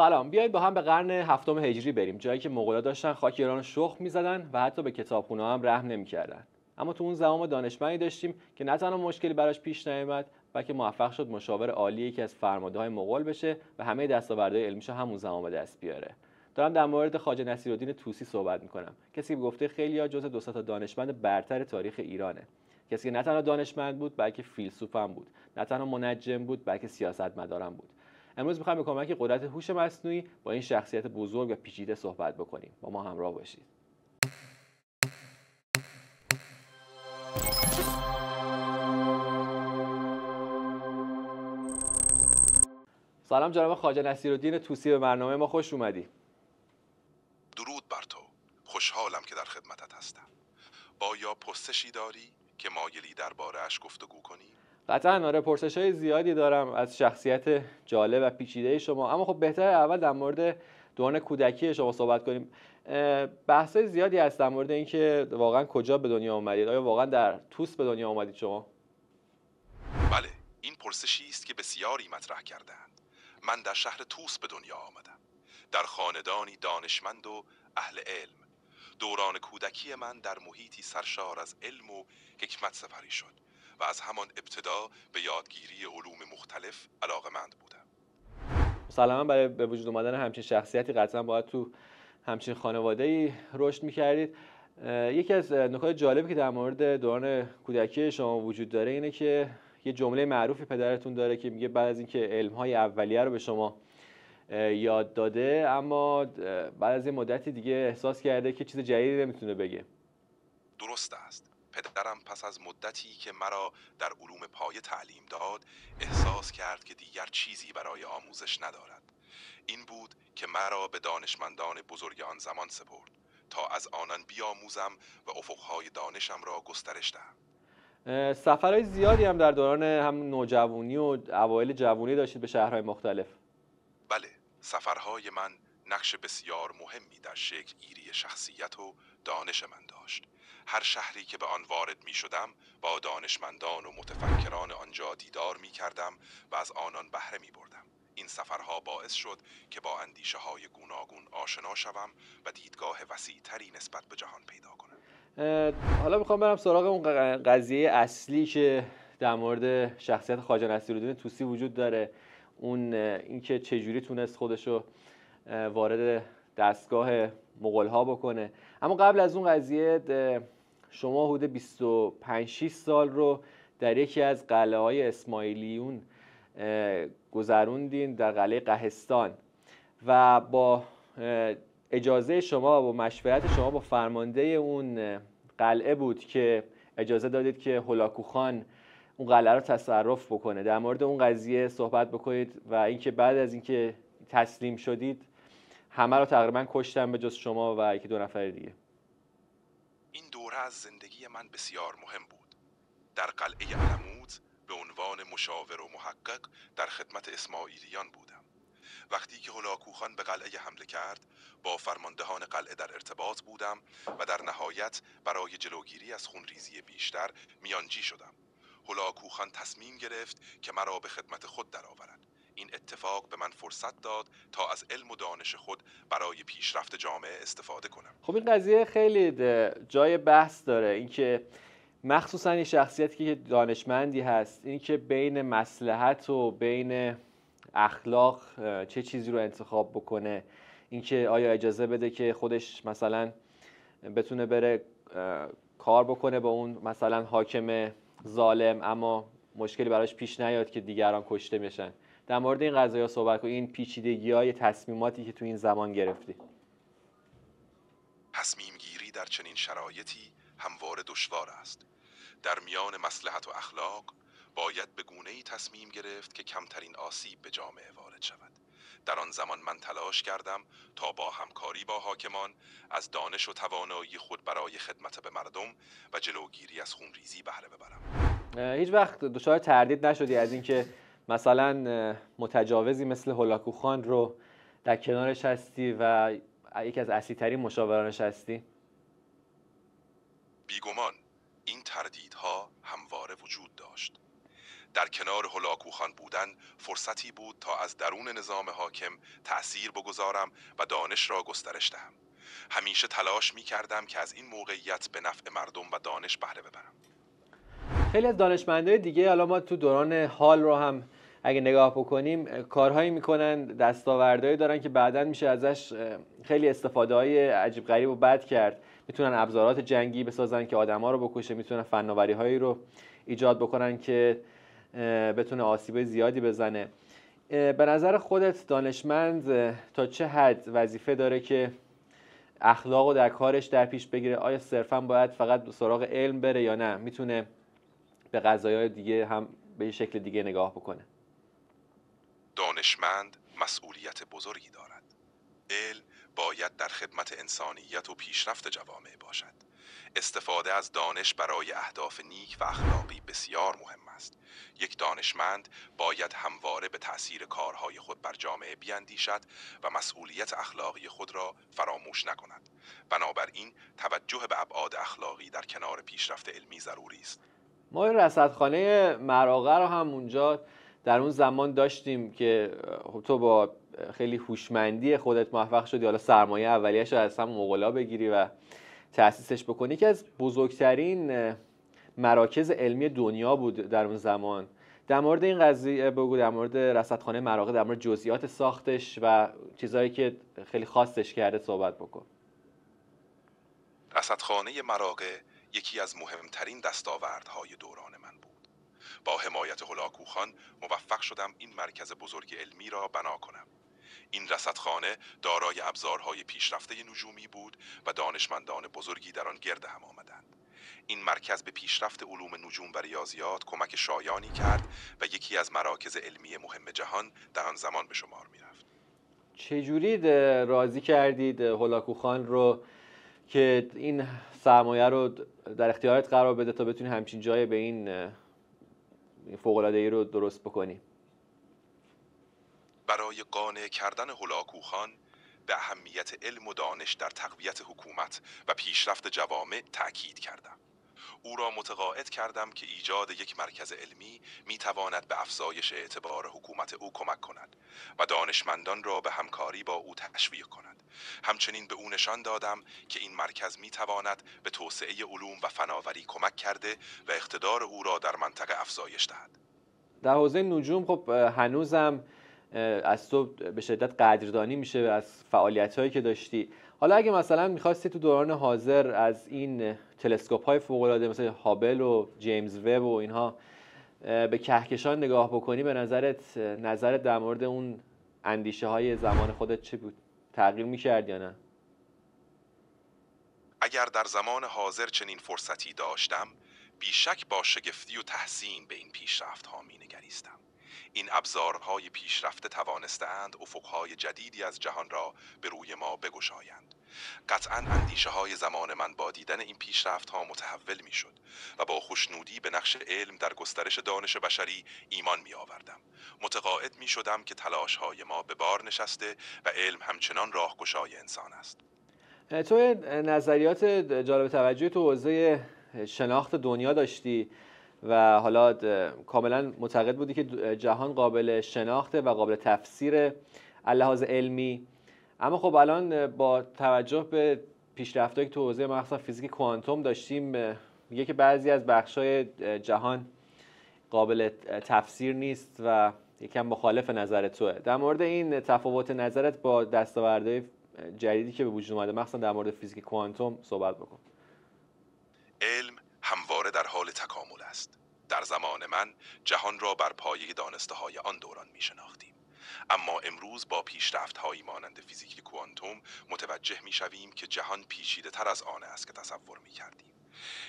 سلام، بیایید با هم به قرن هفتم هجری بریم، جایی که مغول‌ها داشتن خاک ایران رو شخم می‌زدن و حتی به کتابخونه‌ها هم رحم نمی‌کردن. اما تو اون زمان ما دانشمندی داشتیم که نه تنها مشکلی براش پیش نیامد، بلکه موفق شد مشاور عالی یکی از فرمانده‌های مغول بشه و همه دستاوردهای علمیشو همون زمان به دست بیاره. دارم در مورد خواجه نصیرالدین طوسی صحبت می‌کنم، کسی که گفته خیلی‌ها جزو 200 تا دانشمند برتر تاریخ ایرانه. کسی که نه تنها دانشمند بود، بلکه فیلسوف هم بود. نه تنها منجم بود، بلکه سیاستمدار بود. امروز می‌خوایم به کمک قدرت هوش مصنوعی با این شخصیت بزرگ و پیچیده صحبت بکنیم. با ما همراه باشید. سلام جناب خواجه نصیرالدین طوسی، به برنامه ما خوش اومدی. درود بر تو. خوشحالم که در خدمتت هستم. با یا پرسشی داری که مایلی درباره‌اش گفتگو کنی؟ قطعاً آره، پرسش‌های زیادی دارم از شخصیت جالب و پیچیده شما، اما خب بهتره اول در مورد دوران کودکی شما صحبت کنیم. بحث‌های زیادی هست در مورد اینکه واقعاً کجا به دنیا آمدید. آیا واقعاً در طوس به دنیا آمدید شما؟ بله، این پرسشی است که بسیاری مطرح کردند. من در شهر طوس به دنیا آمدم، در خاندانی دانشمند و اهل علم. دوران کودکی من در محیطی سرشار از علم و حکمت سپری شد و از همان ابتدا به یادگیری علوم مختلف علاقه‌مند بودم. مسلماً برای به وجود اومدن همچین شخصیتی قطعاً باید تو همچین خانواده‌ای رشد می‌کردید. یکی از نکات جالبی که در مورد دوران کودکی شما وجود داره اینه که یه جمله معروفی پدرتون داره که میگه بعد از اینکه علم‌های اولیه رو به شما یاد داده، اما بعد از یه مدتی دیگه احساس کرده که چیز جدیدی نمیتونه بگه. درست است. پدرم پس از مدتی که مرا در علوم پایه تعلیم داد، احساس کرد که دیگر چیزی برای آموزش ندارد. این بود که مرا به دانشمندان بزرگ آن زمان سپرد تا از آنان بیاموزم و افقهای دانشم را گسترش دهم. سفرهای زیادی هم در دوران هم نوجوانی و اوایل جوانی داشتید به شهرهای مختلف. بله، سفرهای من نقش بسیار مهمی در شکل گیری شخصیت و دانش من داشت. هر شهری که به آن وارد می شدم با دانشمندان و متفکران آنجا دیدار می کردم و از آنان بهره می بردم. این سفرها باعث شد که با اندیشه های گوناگون آشنا شوم و دیدگاه وسیع تری نسبت به جهان پیدا کنم. حالا میخوام برم سراغ اون قضیه اصلی که در مورد شخصیت خواجه نصیرالدین طوسی وجود داره، اون اینکه چجوری تونست خودشو وارد دستگاه مغول‌ها بکنه. اما قبل از اون قضیه، شما حدود 25-6 سال رو در یکی از قلعه‌های اسماعیلیون گذروندین، در قلعه قهستان، و با اجازه شما و با مشورت شما با فرمانده اون قلعه بود که اجازه دادید که هولاکو خان اون قلعه رو تصرف بکنه. در مورد اون قضیه صحبت بکنید و اینکه بعد از اینکه تسلیم شدید همه رو تقریبا کشتن به جز شما و یکی دو نفر دیگه. این دوره از زندگی من بسیار مهم بود. در قلعه علموت به عنوان مشاور و محقق در خدمت اسماعیلیان بودم. وقتی که هولاکو خان به قلعه حمله کرد، با فرماندهان قلعه در ارتباط بودم و در نهایت برای جلوگیری از خونریزی بیشتر میانجی شدم. هولاکو خان تصمیم گرفت که مرا به خدمت خود درآورد. این اتفاق به من فرصت داد تا از علم و دانش خود برای پیشرفت جامعه استفاده کنم. خب این قضیه خیلی جای بحث داره، اینکه مخصوصا این شخصیتی که دانشمندی هست، اینکه بین مصلحت و بین اخلاق چه چیزی رو انتخاب بکنه، اینکه آیا اجازه بده که خودش مثلا بتونه بره کار بکنه با اون مثلا حاکم ظالم اما مشکلی براش پیش نیاد که دیگران کشته بشن. در مورد این قضايا صحبت کنید، این پیچیدگی‌های تصمیماتی که تو این زمان گرفتی. تصمیم گیری در چنین شرایطی همواره دشوار است. در میان مصلحت و اخلاق باید به گونه‌ای تصمیم گرفت که کمترین آسیب به جامعه وارد شود. در آن زمان من تلاش کردم تا با همکاری با حاکمان از دانش و توانایی خود برای خدمت به مردم و جلوگیری از خونریزی بهره ببرم. هیچ وقت دچار تردید نشدی از اینکه مثلا متجاوزی مثل هولاکو خان رو در کنارش هستی و یکی از اصلی‌ترین مشاورانش هستی؟ بیگمان این تردیدها همواره وجود داشت. در کنار هولاکوخان بودن فرصتی بود تا از درون نظام حاکم تأثیر بگذارم و دانش را گسترش دهم. همیشه تلاش می کردم که از این موقعیت به نفع مردم و دانش بهره ببرم. خیلی از دانشمندای دیگه، حالا ما تو دوران حال رو هم اگه نگاه بکنیم، کارهایی میکنن، دستاوردهایی دارن که بعداً میشه ازش خیلی استفاده‌های عجیب غریب و بد کرد. میتونن ابزارات جنگی بسازن که آدما رو بکشه، میتونن فناوری‌هایی رو ایجاد بکنن که بتونه آسیب زیادی بزنه. به نظر خودت دانشمند تا چه حد وظیفه داره که اخلاق رو در کارش در پیش بگیره؟ آیا صرفاً باید فقط سراغ علم بره یا نه میتونه به قضایای دیگه هم به یه شکل دیگه نگاه بکنه؟ دانشمند مسئولیت بزرگی دارد. علم باید در خدمت انسانیت و پیشرفت جوامع باشد. استفاده از دانش برای اهداف نیک و اخلاقی بسیار مهم است. یک دانشمند باید همواره به تأثیر کارهای خود بر جامعه بیندیشد و مسئولیت اخلاقی خود را فراموش نکند. بنابراین توجه به ابعاد اخلاقی در کنار پیشرفت علمی ضروری است. ما رصدخانه مراغه رو هم اونجا در اون زمان داشتیم که تو با خیلی هوشمندی خودت موفق شدی حالا سرمایه اولیه‌اش رو از همون مغولا بگیری و تأسیسش بکنی، که از بزرگترین مراکز علمی دنیا بود در اون زمان. در مورد این قضیه بگو، در مورد رصدخانه مراغه، در مورد جزئیات ساختش و چیزایی که خیلی خاصش کرده صحبت بکن. رصدخانه مراغه یکی از مهمترین دستاوردهای دوران من بود. با حمایت هولاکوخان موفق شدم این مرکز بزرگ علمی را بنا کنم. این رصدخانه دارای ابزارهای پیشرفته نجومی بود و دانشمندان بزرگی در آن گرد هم آمدند. این مرکز به پیشرفت علوم نجوم و ریاضیات کمک شایانی کرد و یکی از مراکز علمی مهم جهان در آن زمان به شمار می رفت. چجوری راضی کردید هولاکوخان رو که این سرمایه رو در اختیارت قرار بده تا بتونی همچین جای به این فوق‌العاده‌ای رو درست بکنی؟ برای قانع کردن هولاکوخان به اهمیت علم و دانش در تقویت حکومت و پیشرفت جوامع تأکید کردم. او را متقاعد کردم که ایجاد یک مرکز علمی میتواند به افزایش اعتبار حکومت او کمک کند و دانشمندان را به همکاری با او تشویق کند. همچنین به او نشان دادم که این مرکز میتواند به توسعه علوم و فناوری کمک کرده و اقتدار او را در منطقه افزایش دهد. در حوزه نجوم خب هنوزم از تو به شدت قدردانی میشه از فعالیت‌هایی که داشتی. حالا اگه مثلا می‌خواستی تو دوران حاضر از این تلسکوپ‌های فوق‌العاده مثل هابل و جیمز وب و اینها به کهکشان نگاه بکنی، به نظرت در مورد اون اندیشه‌های زمان خودت چه بود؟ تغییر می‌کرد یا نه؟ اگر در زمان حاضر چنین فرصتی داشتم، بیشک با شگفتی و تحسین به این پیشرفت‌ها می‌نگریستم. این ابزارهای پیشرفته توانسته‌اند افقهای جدیدی از جهان را به روی ما بگشایند. قطعاً اندیشه‌های زمان من با دیدن این پیشرفت‌ها متحول می‌شد و با خوشنودی به نقش علم در گسترش دانش بشری ایمان می‌آوردم. متقاعد می‌شدم که تلاش‌های ما به بار نشسته و علم همچنان راهگشای انسان است. تو نظریات جالب توجهی تو حوزه شناخت دنیا داشتی و حالا کاملا معتقد بودی که جهان قابل شناخته و قابل تفسیر لحاظ علمی. اما خب الان با توجه به پیشرفتایی که تو حوزه مخصوصا فیزیک کوانتوم داشتیم، میگه که بعضی از بخشای جهان قابل تفسیر نیست و یکم مخالف نظر توه. در مورد این تفاوت نظرت با دستاوردهای جدیدی که به وجود اومده مخصوصا در مورد فیزیک کوانتوم صحبت بکن. علم همواره در حال تکامل است. در زمان من جهان را بر پایه دانسته‌های آن دوران می‌شناختیم. اما امروز با پیشرفت‌هایی مانند فیزیک کوانتوم متوجه می‌شویم که جهان پیچیده‌تر از آن است که تصور می‌کردیم.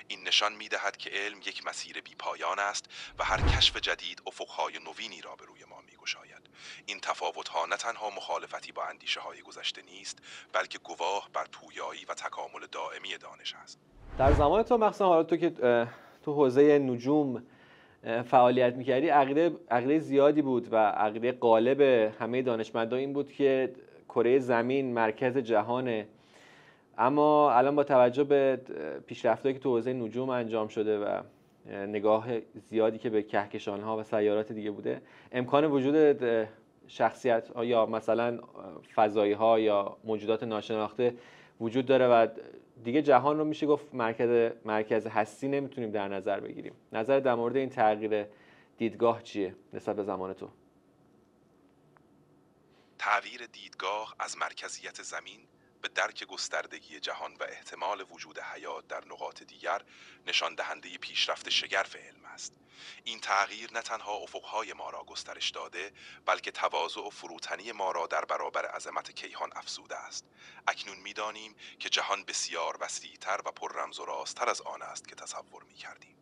این نشان می‌دهد که علم یک مسیر بی‌پایان است و هر کشف جدید افق‌های نوینی را به روی ما می‌گشاید. این تفاوت‌ها نه تنها مخالفتی با اندیشه‌های گذشته نیست، بلکه گواه بر پویایی و تکامل دائمی دانش است. در زمان تو مخصوصا حالا تو که تو حوزه نجوم فعالیت می‌کردی، عقیده زیادی بود و عقیده غالب همه دانشمندان این بود که کره زمین مرکز جهانه. اما الان با توجه به پیشرفتایی که تو حوزه نجوم انجام شده و نگاه زیادی که به کهکشان‌ها و سیارات دیگه بوده، امکان وجود شخصیت یا مثلا فضایی‌ها یا موجودات ناشناخته وجود داره و دیگه جهان رو میشه گفت مرکز هستی نمیتونیم در نظر بگیریم. نظر در مورد این تغییر دیدگاه چیه نسبت به زمان تو؟ تغییر دیدگاه از مرکزیت زمین به درک گستردگی جهان و احتمال وجود حیات در نقاط دیگر نشان دهنده پیشرفت شگرف علم است. این تغییر نه تنها افقهای ما را گسترش داده، بلکه تواضع و فروتنی ما را در برابر عظمت کیهان افزوده است. اکنون می‌دانیم که جهان بسیار وسیع‌تر و پر رمز و رازتر از آن است که تصور می‌کردیم.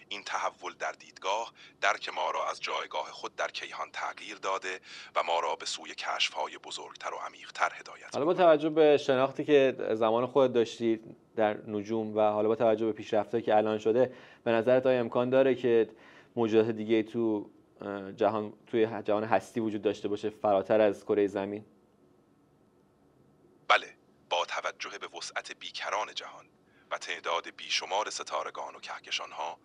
این تحول در دیدگاه درک ما را از جایگاه خود در کیهان تغییر داده و ما را به سوی کشف‌های بزرگتر و عمیق‌تر هدایت حالا با توجه به شناختی که زمان خودت داشتی در نجوم و حالا با توجه به پیشرفت‌هایی که الان شده، به نظرت آیا امکان داره که موجودات دیگه توی جهان هستی وجود داشته باشه فراتر از کره زمین؟ بله، با توجه به وسعت بیکران جهان و تعداد بیشمار ستارگان و کهکشان‌ها،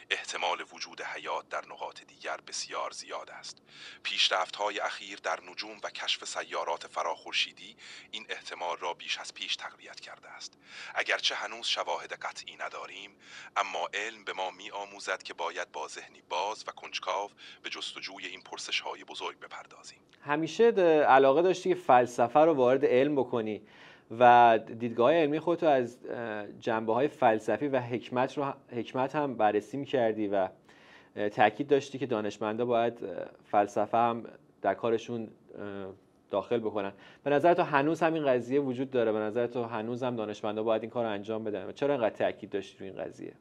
احتمال وجود حیات در نقاط دیگر بسیار زیاد است. پیشرفت‌های اخیر در نجوم و کشف سیارات فراخورشیدی این احتمال را بیش از پیش تقویت کرده است. اگرچه هنوز شواهد قطعی نداریم، اما علم به ما می‌آموزد که باید با ذهنی باز و کنجکاو به جستجوی این پرسش‌های بزرگ بپردازیم. همیشه علاقه داشتی که فلسفه رو وارد علم بکنی و دیدگاه علمی خودتو از جنبه‌های فلسفی و حکمت هم بررسی می‌کردی و تاکید داشتی که دانشمندا باید فلسفه هم در کارشون داخل بکنن. به نظر تو هنوز هم این قضیه وجود داره؟ به نظر تو هنوز هم دانشمندا باید این کار رو انجام بدن؟ و چرا اینقدر تاکید داشتی تو این قضیه؟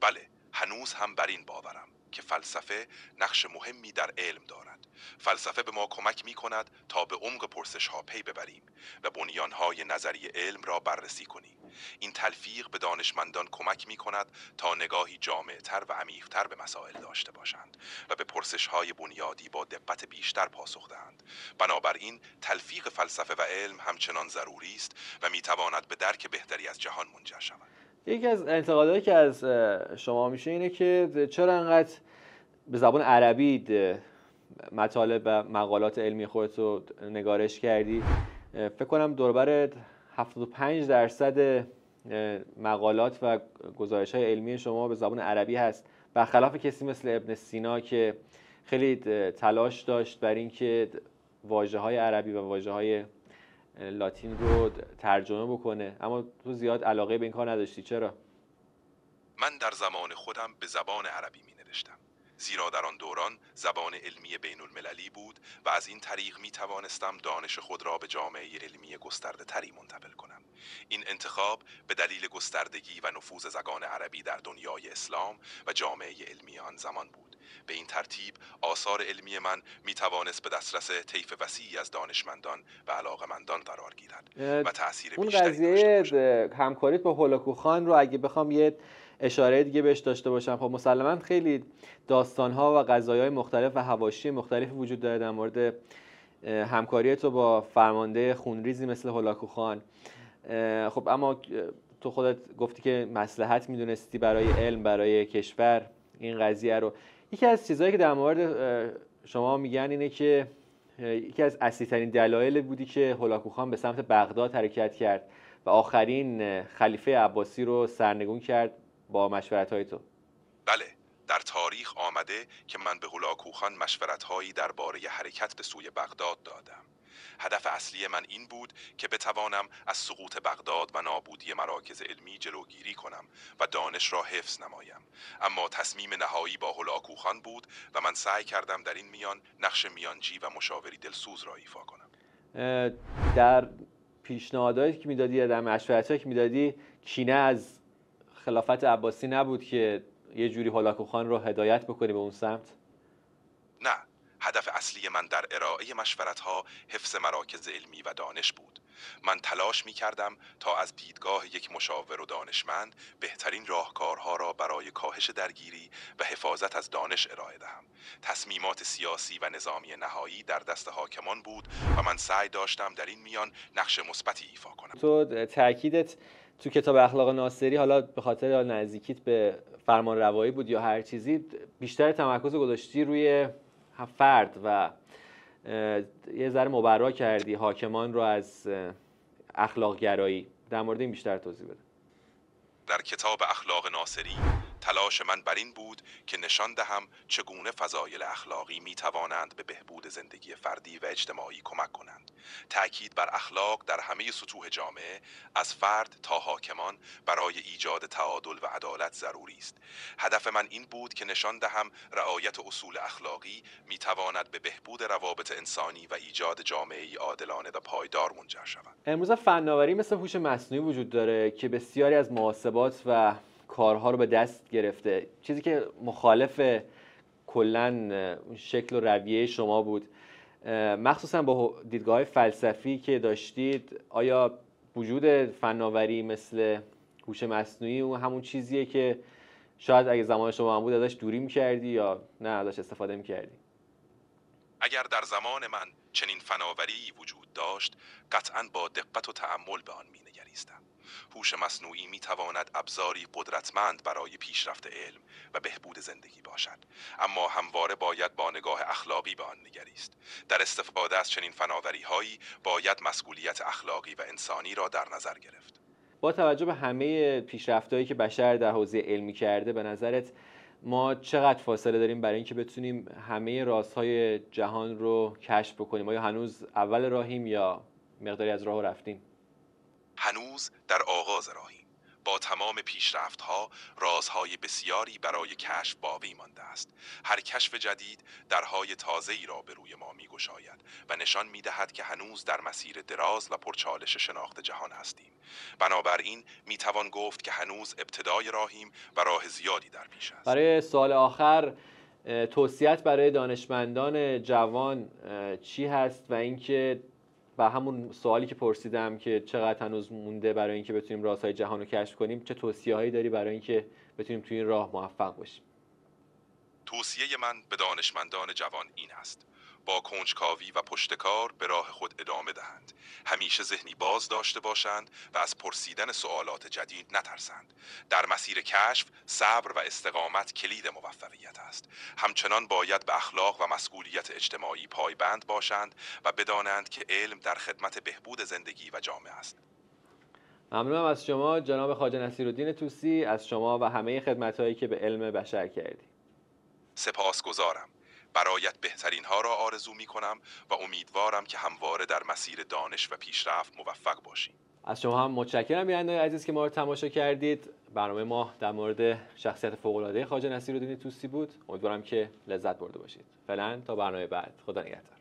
بله، هنوز هم بر این باورم که فلسفه نقش مهمی در علم دارد. فلسفه به ما کمک می کند تا به عمق پرسش ها پی ببریم و بنیانهای نظری علم را بررسی کنیم. این تلفیق به دانشمندان کمک می کند تا نگاهی جامع‌تر و عمیق‌تر به مسائل داشته باشند و به پرسش های بنیادی با دقت بیشتر پاسخ دهند. بنابراین تلفیق فلسفه و علم همچنان ضروری است و می تواند به درک بهتری از جهان منجر شود. یکی از انتقاداتی که از شما میشه اینه که چرا انقدر به زبان عربی مطالب و مقالات علمی خودت رو نگارش کردی. فکر کنم دوربر 75% مقالات و گزارش‌های علمی شما به زبان عربی هست، برخلاف کسی مثل ابن سینا که خیلی تلاش داشت بر اینکه واژه‌های عربی و واژه‌های لاتین رو ترجمه بکنه، اما تو زیاد علاقه به این کار نداشتی. چرا؟ من در زمان خودم به زبان عربی می نوشتم، زیرا در آن دوران زبان علمی بین المللی بود و از این طریق می توانستم دانش خود را به جامعه علمی گسترده تری منتقل کنم. این انتخاب به دلیل گستردگی و نفوذ زبان عربی در دنیای اسلام و جامعه علمی آن زمان بود. به این ترتیب آثار علمی من می توانست به دسترس طیف وسیعی از دانشمندان و علاقمندان قرار گیرد و تأثیر اون بیشتری داشته باشد. قضیه همکاریت با هولاکو خان رو اگه بخوام یه اشاره دیگه بهش داشته باشم، خب مسلماً خیلی داستان‌ها و قضایای مختلف و حواشی مختلفی وجود داره در مورد همکاری تو با فرمانده خونریزی مثل هولاکو خان. خب اما تو خودت گفتی که مصلحت میدونستی برای علم، برای کشور این قضیه رو. یکی از چیزهایی که در مورد شما میگن اینه که یکی از اصلی‌ترین دلایل بودی که هولاکو خان به سمت بغداد حرکت کرد و آخرین خلیفه عباسی رو سرنگون کرد با مشورت‌های تو. بله، در تاریخ آمده که من به هولاکو خان مشورت‌هایی درباره حرکت به سوی بغداد دادم. هدف اصلی من این بود که بتوانم از سقوط بغداد و نابودی مراکز علمی جلوگیری کنم و دانش را حفظ نمایم. اما تصمیم نهایی با هولاکو خان بود و من سعی کردم در این میان نقش میانجی و مشاوری دلسوز را ایفا کنم. در پیشنهاداتی که میدادی یا در مشورتایی که میدادی کینه از خلافت عباسی نبود که یه جوری هولاکو خان رو هدایت بکنی به اون سمت؟ نه، هدف اصلی من در ارائه مشورت‌ها حفظ مراکز علمی و دانش بود. من تلاش می کردم تا از دیدگاه یک مشاور و دانشمند بهترین راهکارها را برای کاهش درگیری و حفاظت از دانش ارائه دهم. تصمیمات سیاسی و نظامی نهایی در دست حاکمان بود و من سعی داشتم در این میان نقش مثبتی ایفا کنم. تو تأکیدت تو کتاب اخلاق ناصری، حالا به خاطر نزدیکیت به فرمان روایی بود یا هر چیزی، بیشتر تمرکز گذاشتی روی فرد و یه ذره مبرا کردی حاکمان رو از اخلاق گرایی. در مورد این بیشتر توضیح بده. در کتاب اخلاق ناصری تلاش من بر این بود که نشان دهم چگونه فضایل اخلاقی می توانند به بهبود زندگی فردی و اجتماعی کمک کنند. تأکید بر اخلاق در همه سطوح جامعه، از فرد تا حاکمان، برای ایجاد تعادل و عدالت ضروری است. هدف من این بود که نشان دهم رعایت اصول اخلاقی می تواند به بهبود روابط انسانی و ایجاد جامعه‌ای عادلانه و پایدار منجر شود. امروز فناوری مثل هوش مصنوعی وجود داره که بسیاری از محاسبات و کارها رو به دست گرفته، چیزی که مخالف کلاً شکل و رویه شما بود. مخصوصا با دیدگاه‌های فلسفی که داشتید، آیا وجود فناوری مثل هوش مصنوعی اون همون چیزیه که شاید اگه زمان شما هم بود ازش دوری می‌کردی یا نه ازش استفاده می‌کردی؟ اگر در زمان من چنین فناوری وجود داشت، قطعاً با دقت و تأمل به آن می‌نگریستم. هوش مصنوعی می‌تواند ابزاری قدرتمند برای پیشرفت علم و بهبود زندگی باشد، اما همواره باید با نگاه اخلاقی به آن نگریست. در استفاده از چنین فناوری‌هایی باید مسئولیت اخلاقی و انسانی را در نظر گرفت. با توجه به همه پیشرفت‌هایی که بشر در حوزه علمی کرده، به نظرت ما چقدر فاصله داریم برای اینکه بتونیم همه رازهای جهان رو کشف بکنیم؟ آیا هنوز اول راهیم یا مقداری از راه رفتیم؟ هنوز در آغاز راهیم. با تمام پیشرفت‌ها، رازهای بسیاری برای کشف باقی مانده است. هر کشف جدید درهای تازه‌ای را به روی ما می‌گشاید و نشان می‌دهد که هنوز در مسیر دراز و پرچالش شناخت جهان هستیم. بنابراین می‌توان گفت که هنوز ابتدای راهیم و راه زیادی در پیش است. برای سوال آخر، توصیه‌ات برای دانشمندان جوان چی هست و اینکه و همون سوالی که پرسیدم که چقدر هنوز مونده برای اینکه بتونیم رازهای جهان رو کشف کنیم، چه توصیه‌هایی داری برای اینکه بتونیم توی این راه موفق باشیم؟ توصیه من به دانشمندان جوان این است: با کنجکاوی و پشتکار به راه خود ادامه دهند. همیشه ذهنی باز داشته باشند و از پرسیدن سوالات جدید نترسند. در مسیر کشف، صبر و استقامت کلید موفقیت است. همچنان باید به اخلاق و مسئولیت اجتماعی پایبند باشند و بدانند که علم در خدمت بهبود زندگی و جامعه است. ممنونم از شما جناب خواجه نصیرالدین طوسی، از شما و همه خدمت‌هایی که به علم بشر کردی. سپاسگزارم. برایت بهترین ها را آرزو می کنم و امیدوارم که همواره در مسیر دانش و پیشرفت موفق باشی. از شما هم متشکرم بیننده‌های عزیز که ما رو تماشا کردید. برنامه ما در مورد شخصیت فوق‌العاده خواجه نصیرالدین طوسی بود. امیدوارم که لذت برده باشید. فعلا تا برنامه بعد، خدا نگهدار.